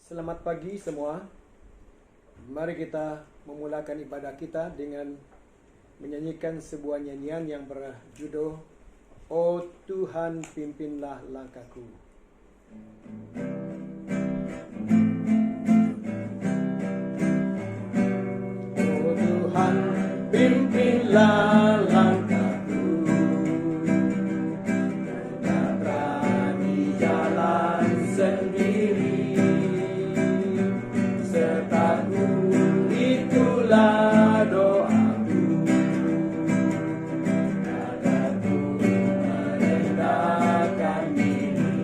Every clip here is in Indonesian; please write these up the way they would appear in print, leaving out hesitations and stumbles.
Selamat pagi semua. Mari kita memulakan ibadah kita dengan menyanyikan sebuah nyanyian yang berjudul "Oh Tuhan, pimpinlah langkahku". Oh Tuhan, pimpinlah langkahku, tak berani jalan sendiri, sertaku itulah doaku, agar ku merendahkan diri,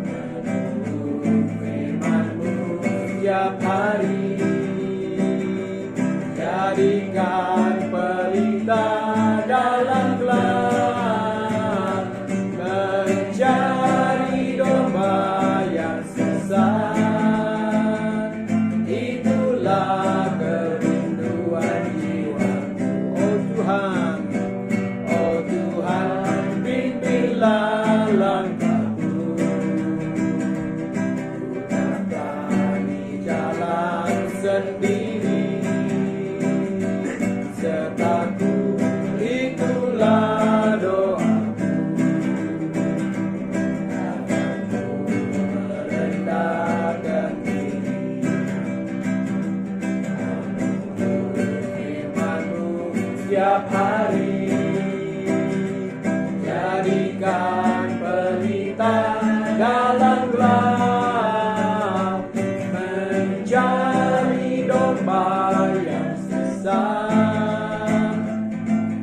menunggu firman-Mu setiap hari. Jadikan pelita dalam gelap, mencari domba yang sesat. Itulah kerinduan jiwaku. Oh Tuhan, pimpinlah langkahku, ku tak berani jalan sendiri, sertaku itulah doaku, agar ku merendahkan diri, menunggu firman-Mu setiap hari. Jadikan pelita dalam gelap, mencari domba yang sesat.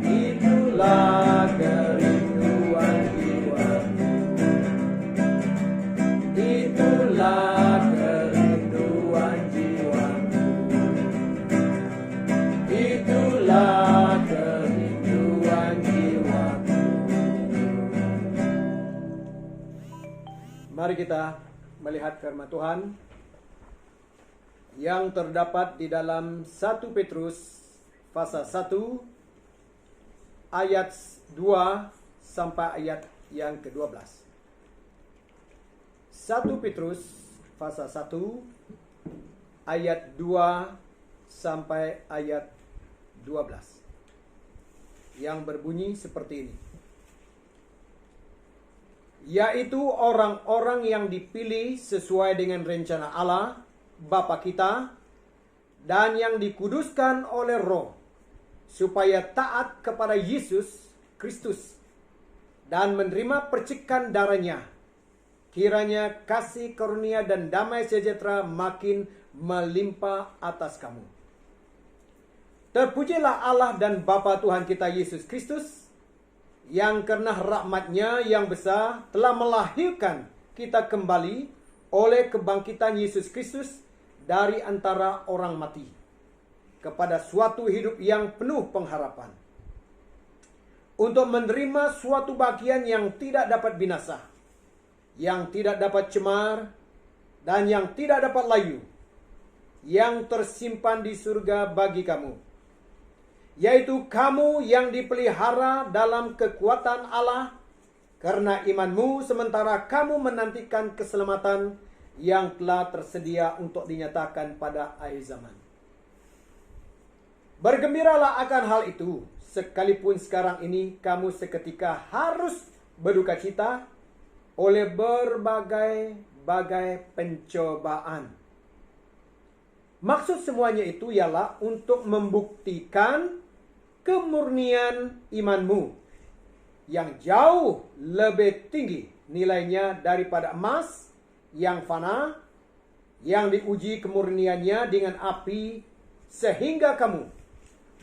Itulah kerinduan jiwaku, itulah kerinduan jiwaku, itulah kerinduan jiwaku. Mari kita melihat firman Tuhan yang terdapat di dalam 1 Petrus pasal 1 ayat 2 sampai ayat yang ke-12. 1 Petrus pasal 1 ayat 2 sampai ayat 12 yang berbunyi seperti ini. Yaitu orang-orang yang dipilih sesuai dengan rencana Allah Bapa kita, dan yang dikuduskan oleh Roh, supaya taat kepada Yesus Kristus dan menerima percikan darahnya. Kiranya kasih karunia dan damai sejahtera makin melimpah atas kamu. Terpujilah Allah dan Bapa Tuhan kita Yesus Kristus, yang karena rahmat-Nya yang besar telah melahirkan kita kembali oleh kebangkitan Yesus Kristus dari antara orang mati, kepada suatu hidup yang penuh pengharapan, untuk menerima suatu bagian yang tidak dapat binasa, yang tidak dapat cemar, dan yang tidak dapat layu, yang tersimpan di surga bagi kamu, yaitu kamu yang dipelihara dalam kekuatan Allah karena imanmu, sementara kamu menantikan keselamatan yang telah tersedia untuk dinyatakan pada akhir zaman. Bergembiralah akan hal itu, sekalipun sekarang ini kamu seketika harus berduka cita oleh berbagai pencobaan. Maksud semuanya itu ialah untuk membuktikan kemurnian imanmu yang jauh lebih tinggi nilainya daripada emas yang fana, yang diuji kemurniannya dengan api, sehingga kamu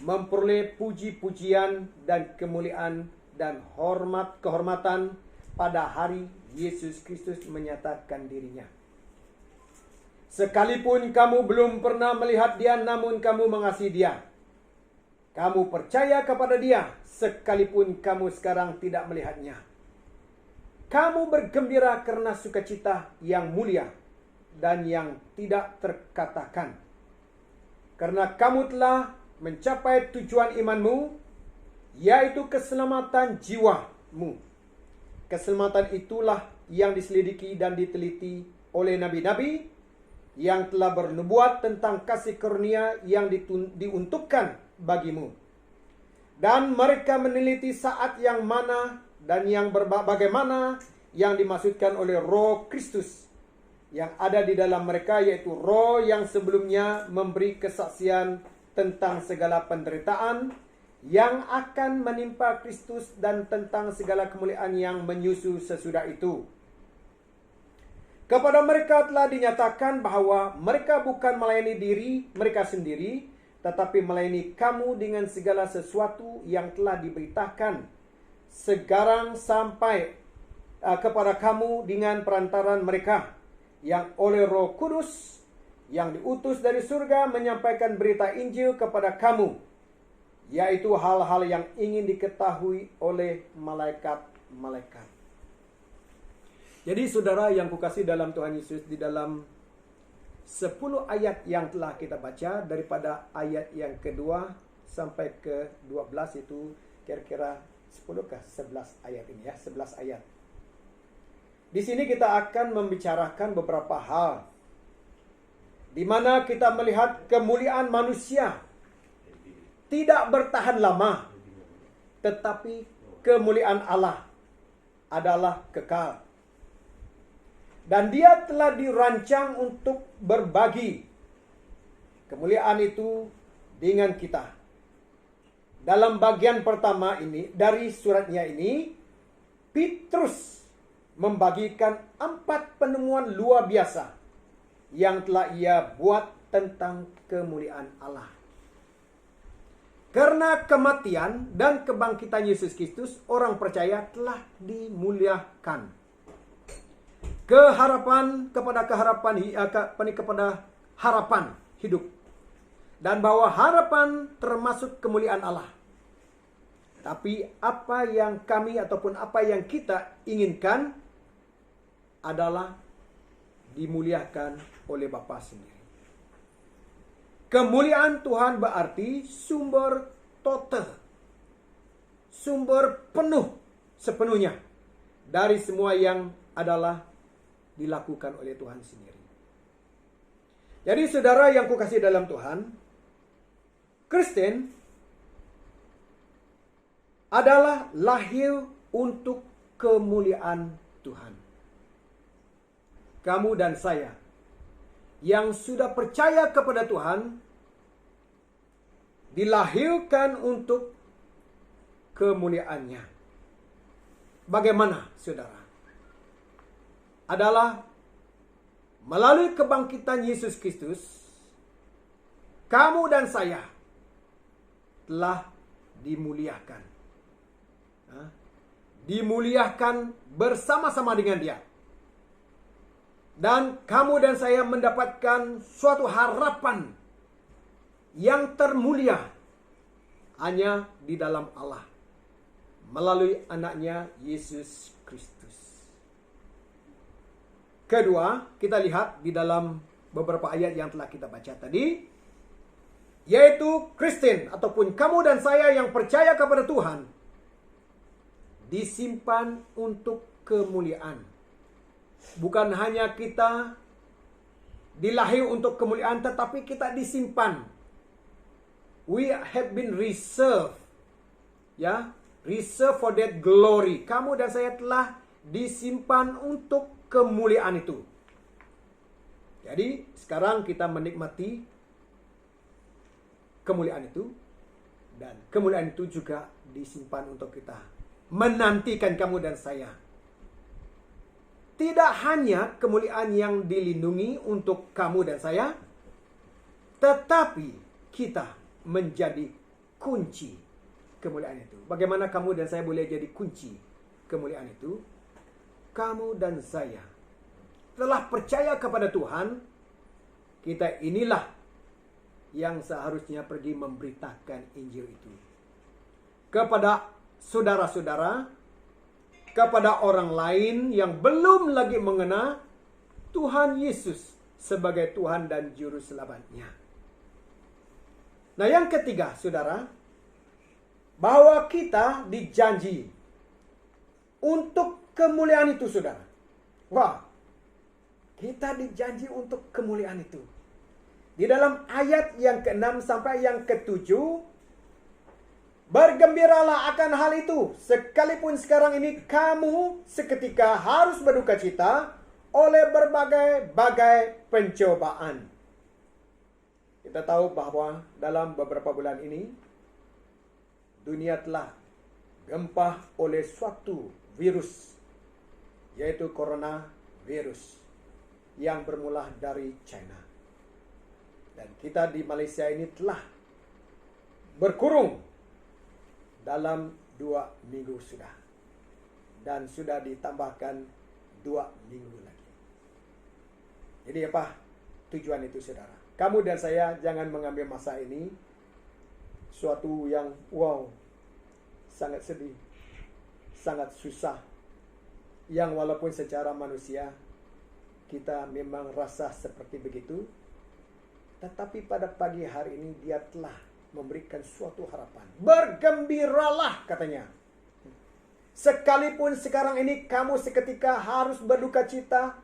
memperoleh puji-pujian dan kemuliaan dan kehormatan pada hari Yesus Kristus menyatakan dirinya. Sekalipun kamu belum pernah melihat Dia, namun kamu mengasihi Dia. Kamu percaya kepada Dia, sekalipun kamu sekarang tidak melihatnya. Kamu bergembira karena sukacita yang mulia dan yang tidak terkatakan, karena kamu telah mencapai tujuan imanmu, yaitu keselamatan jiwamu. Keselamatan itulah yang diselidiki dan diteliti oleh nabi-nabi yang telah bernubuat tentang kasih karunia yang diuntukkan bagimu. Dan mereka meneliti saat yang mana dan yang bagaimana yang dimaksudkan oleh Roh Kristus yang ada di dalam mereka, yaitu Roh yang sebelumnya memberi kesaksian tentang segala penderitaan yang akan menimpa Kristus dan tentang segala kemuliaan yang menyusul sesudah itu. Kepada mereka telah dinyatakan bahwa mereka bukan melayani diri mereka sendiri, tetapi melayani kamu dengan segala sesuatu yang telah diberitakan sekarang sampai kepada kamu dengan perantaran mereka, yang oleh Roh Kudus yang diutus dari surga menyampaikan berita Injil kepada kamu, yaitu hal-hal yang ingin diketahui oleh malaikat-malaikat. Jadi saudara yang kukasih dalam Tuhan Yesus, di dalam 10 ayat yang telah kita baca, daripada ayat yang kedua sampai ke 12 itu kira-kira 10 ke 11 ayat ini ya, 11 ayat. Di sini kita akan membicarakan beberapa hal di mana kita melihat kemuliaan manusia tidak bertahan lama, tetapi kemuliaan Allah adalah kekal. Dan dia telah dirancang untuk berbagi kemuliaan itu dengan kita. Dalam bagian pertama ini, dari suratnya ini, Petrus membagikan 4 penemuan luar biasa yang telah ia buat tentang kemuliaan Allah. Karena kematian dan kebangkitan Yesus Kristus, orang percaya telah dimuliakan. Keharapan kepada harapan hidup, dan bahwa harapan termasuk kemuliaan Allah. Tapi apa yang kami ataupun apa yang kita inginkan adalah dimuliakan oleh Bapa sendiri. Kemuliaan Tuhan berarti sumber total, sumber penuh sepenuhnya dari semua yang adalah dilakukan oleh Tuhan sendiri. Jadi saudara yang kukasihi dalam Tuhan, Kristen adalah lahir untuk kemuliaan Tuhan. Kamu dan saya yang sudah percaya kepada Tuhan dilahirkan untuk kemuliaannya. Bagaimana saudara? Adalah melalui kebangkitan Yesus Kristus, kamu dan saya telah dimuliakan. Dimuliakan bersama-sama dengan Dia. Dan kamu dan saya mendapatkan suatu harapan yang termulia hanya di dalam Allah, melalui anaknya Yesus Kristus. Kedua, kita lihat di dalam beberapa ayat yang telah kita baca tadi, yaitu Kristen ataupun kamu dan saya yang percaya kepada Tuhan disimpan untuk kemuliaan. Bukan hanya kita dilahir untuk kemuliaan, tetapi kita disimpan. We have been reserved, ya, reserved for that glory. Kamu dan saya telah disimpan untuk kemuliaan itu. Jadi sekarang kita menikmati kemuliaan itu, dan kemuliaan itu juga disimpan untuk kita, menantikan kamu dan saya. Tidak hanya kemuliaan yang dilindungi untuk kamu dan saya, tetapi kita menjadi kunci kemuliaan itu. Bagaimana kamu dan saya boleh jadi kunci kemuliaan itu? Kamu dan saya telah percaya kepada Tuhan, kita inilah yang seharusnya pergi memberitakan Injil itu kepada saudara-saudara, kepada orang lain yang belum lagi mengenal Tuhan Yesus sebagai Tuhan dan Juru Selamatnya. Nah, yang ketiga, saudara, bahwa kita dijanji untuk kemuliaan itu, saudara. Wah, Kita dijanji untuk kemuliaan itu. Di dalam ayat yang ke-6 sampai yang ke-7, bergembiralah akan hal itu, sekalipun sekarang ini kamu seketika harus berduka cita oleh berbagai-bagai pencobaan. Kita tahu bahwa dalam beberapa bulan ini, dunia telah gempar oleh suatu virus, yaitu coronavirus, yang bermula dari China. Dan kita di Malaysia ini telah berkurung dalam 2 minggu sudah. Dan sudah ditambahkan 2 minggu lagi. Jadi apa tujuan itu, saudara? Kamu dan saya jangan mengambil masa ini suatu yang sangat sedih, sangat susah. Yang walaupun secara manusia kita memang rasa seperti begitu, tetapi pada pagi hari ini dia telah memberikan suatu harapan. Bergembiralah, katanya. Sekalipun sekarang ini kamu seketika harus berduka cita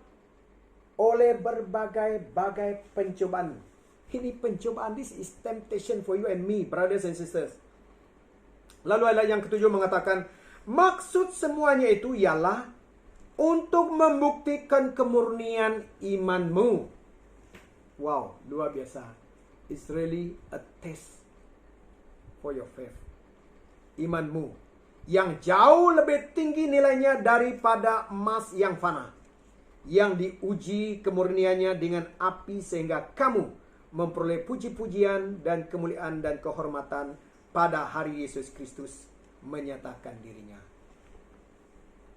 oleh berbagai-bagai pencobaan. Ini pencobaan, this is temptation for you and me, brothers and sisters. Lalu ayat yang ke-7 mengatakan, maksud semuanya itu ialah untuk membuktikan kemurnian imanmu. Wow, luar biasa. It's really a test for your faith. Imanmu yang jauh lebih tinggi nilainya daripada emas yang fana, yang diuji kemurniannya dengan api sehingga kamu memperoleh puji-pujian dan kemuliaan dan kehormatan pada hari Yesus Kristus menyatakan dirinya.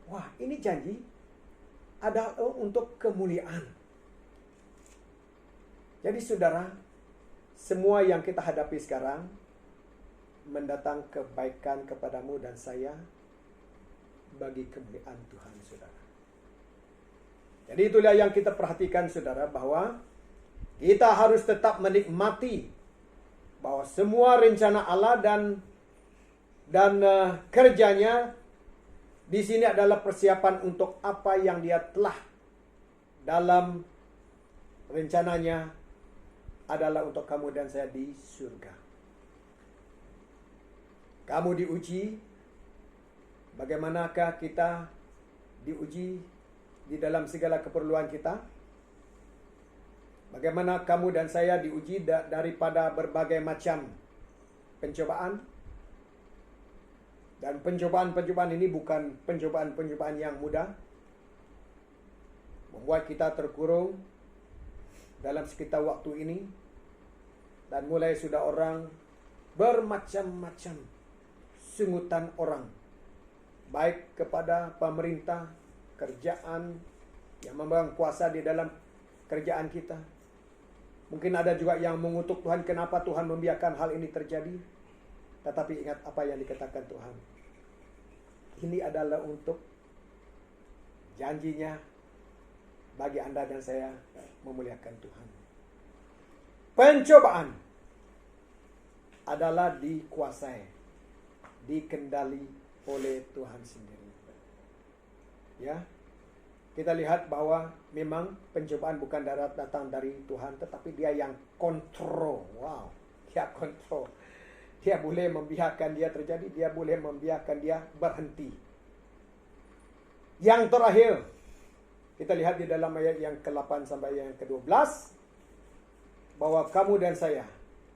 Wah, ini janji adalah untuk kemuliaan. Jadi saudara, semua yang kita hadapi sekarang mendatang kebaikan kepadamu dan saya bagi kemuliaan Tuhan, saudara. Jadi itulah yang kita perhatikan, saudara, bahwa kita harus tetap menikmati bahwa semua rencana Allah dan kerjanya di sini adalah persiapan untuk apa yang Dia telah dalam rencananya adalah untuk kamu dan saya di surga. Kamu diuji, bagaimanakah kita diuji di dalam segala keperluan kita? Bagaimana kamu dan saya diuji daripada berbagai macam pencobaan? Dan pencobaan-pencobaan ini bukan pencobaan-pencobaan yang mudah. Membuat kita terkurung dalam sekitar waktu ini. Dan mulai sudah orang bermacam-macam sungutan orang. Baik kepada pemerintah, kerjaan yang memegang kuasa di dalam kerjaan kita. Mungkin ada juga yang mengutuk Tuhan, kenapa Tuhan membiarkan hal ini terjadi. Tetapi ingat apa yang dikatakan Tuhan. Ini adalah untuk janjinya bagi Anda dan saya memuliakan Tuhan. Pencobaan adalah dikuasai, dikendali oleh Tuhan sendiri. Ya, kita lihat bahwa memang pencobaan bukan datang dari Tuhan, tetapi Dia yang kontrol. Wow, Dia kontrol. Dia boleh membiarkan dia terjadi, Dia boleh membiarkan dia berhenti. Yang terakhir, kita lihat di dalam ayat yang ke-8 sampai yang ke-12, bahwa kamu dan saya,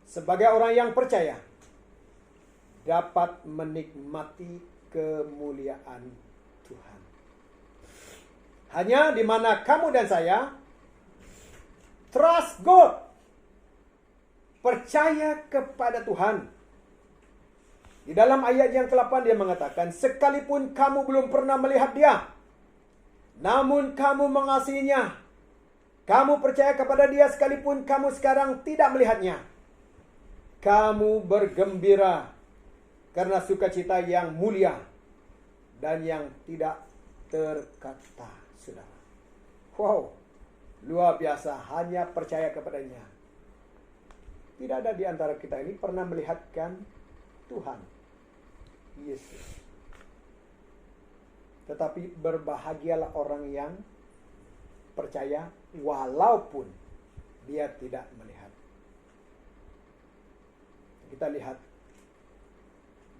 sebagai orang yang percaya, dapat menikmati kemuliaan Tuhan. Hanya di mana kamu dan saya trust God, percaya kepada Tuhan. Di dalam ayat yang ke-8 dia mengatakan, sekalipun kamu belum pernah melihat Dia, namun kamu mengasihinya, kamu percaya kepada Dia sekalipun kamu sekarang tidak melihatnya. Kamu bergembira karena sukacita yang mulia dan yang tidak terkata, saudara. Wow, luar biasa, hanya percaya kepadanya. Tidak ada di antara kita ini pernah melihatkan Tuhan Yesus. Tetapi berbahagialah orang yang percaya percaya walaupun dia tidak melihat. Kita lihat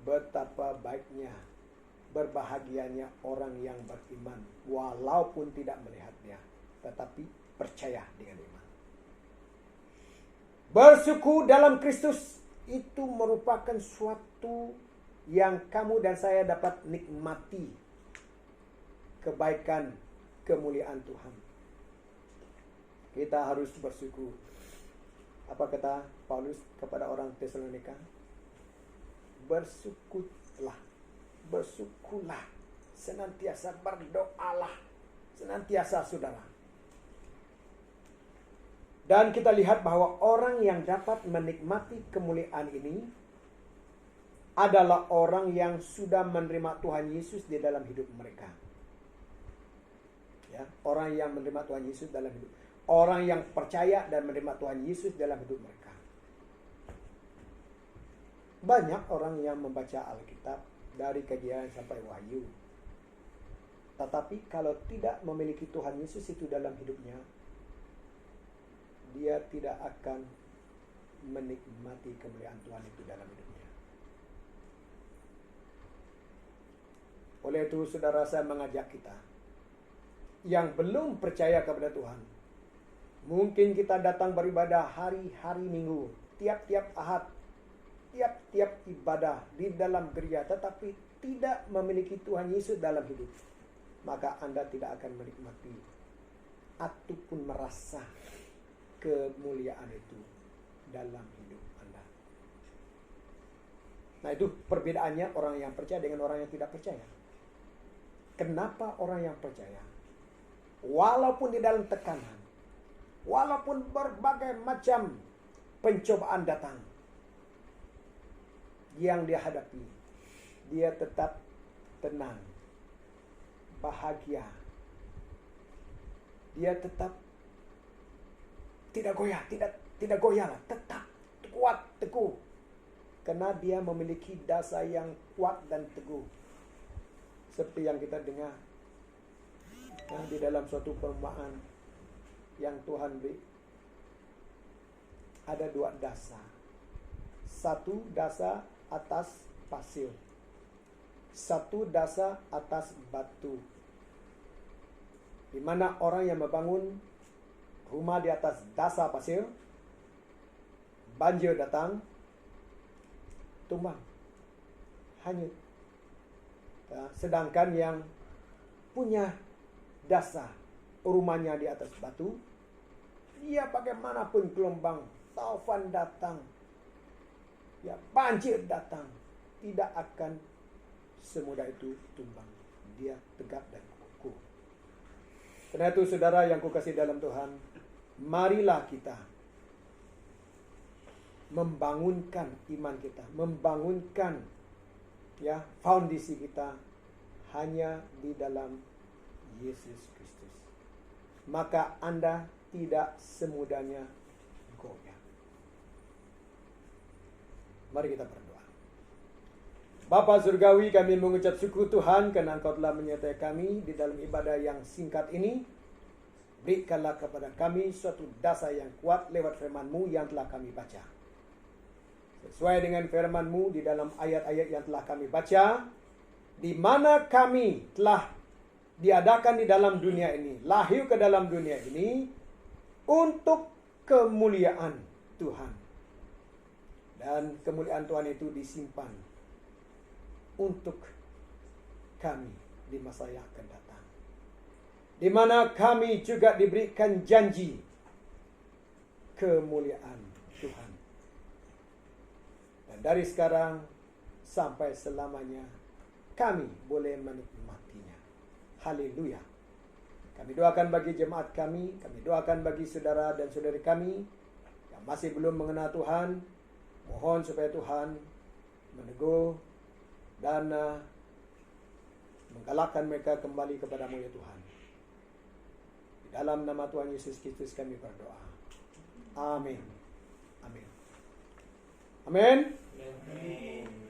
betapa baiknya, berbahagianya orang yang beriman walaupun tidak melihatnya, tetapi percaya dengan iman. Bersuku dalam Kristus itu merupakan suatu yang kamu dan saya dapat nikmati, kebaikan, kemuliaan Tuhan. Kita harus bersyukur. Apa kata Paulus kepada orang Tesalonika? Bersyukurlah, bersyukurlah, senantiasa berdoalah, senantiasa saudara. Dan kita lihat bahwa orang yang dapat menikmati kemuliaan ini adalah orang yang sudah menerima Tuhan Yesus di dalam hidup mereka. Ya, orang yang menerima Tuhan Yesus dalam hidup. Orang yang percaya dan menerima Tuhan Yesus dalam hidup mereka. Banyak orang yang membaca Alkitab dari Kejadian sampai Wahyu. Tetapi kalau tidak memiliki Tuhan Yesus itu dalam hidupnya, dia tidak akan menikmati kemuliaan Tuhan itu dalam hidupnya. Oleh itu saudara, saya mengajak kita yang belum percaya kepada Tuhan, mungkin kita datang beribadah hari-hari Minggu, tiap-tiap Ahad, tiap-tiap ibadah di dalam gereja, tetapi tidak memiliki Tuhan Yesus dalam hidup, maka Anda tidak akan menikmati ataupun merasa kemuliaan itu dalam hidup Anda. Nah, itu perbedaannya orang yang percaya dengan orang yang tidak percaya. Kenapa orang yang percaya, walaupun di dalam tekanan, walaupun berbagai macam pencobaan datang yang dia hadapi, dia tetap tenang, bahagia. Dia tetap tidak goyah, tidak goyah, tetap kuat, teguh. Karena dia memiliki dasar yang kuat dan teguh. Seperti yang kita dengar di dalam suatu perumpamaan yang Tuhan beri, ada dua dasar. Satu dasar atas pasir, satu dasar atas batu. Di mana orang yang membangun rumah di atas dasar pasir, banjir datang, tumbang, hanyut. Sedangkan yang punya dasar rumahnya di atas batu, dia bagaimanapun gelombang, taufan datang, ya banjir datang, tidak akan semudah itu tumbang. Dia tegak dan kukuh. Karena itu saudara yang kukasihi dalam Tuhan, marilah kita membangunkan iman kita, membangunkan ya fondasi kita hanya di dalam Yesus Kristus. Maka Anda tidak semudahnya goyah. Mari kita berdoa. Bapa Surgawi, kami mengucap syukur Tuhan karena Engkau telah menyertai kami di dalam ibadah yang singkat ini. Berikanlah kepada kami suatu dasar yang kuat lewat firman-Mu yang telah kami baca. Sesuai dengan firman-Mu di dalam ayat-ayat yang telah kami baca, di mana kami telah diadakan di dalam dunia ini, lahir ke dalam dunia ini untuk kemuliaan Tuhan. Dan kemuliaan Tuhan itu disimpan untuk kami di masa yang akan datang. Di mana kami juga diberikan janji kemuliaan Tuhan. Dan dari sekarang sampai selamanya kami boleh menikmatinya. Haleluya. Kami doakan bagi jemaat kami doakan bagi saudara dan saudari kami yang masih belum mengenal Tuhan. Mohon supaya Tuhan meneguh dan menggalakkan mereka kembali kepadamu ya Tuhan. Di dalam nama Tuhan Yesus Kristus kami berdoa. Amin. Amin. Amin. Amin.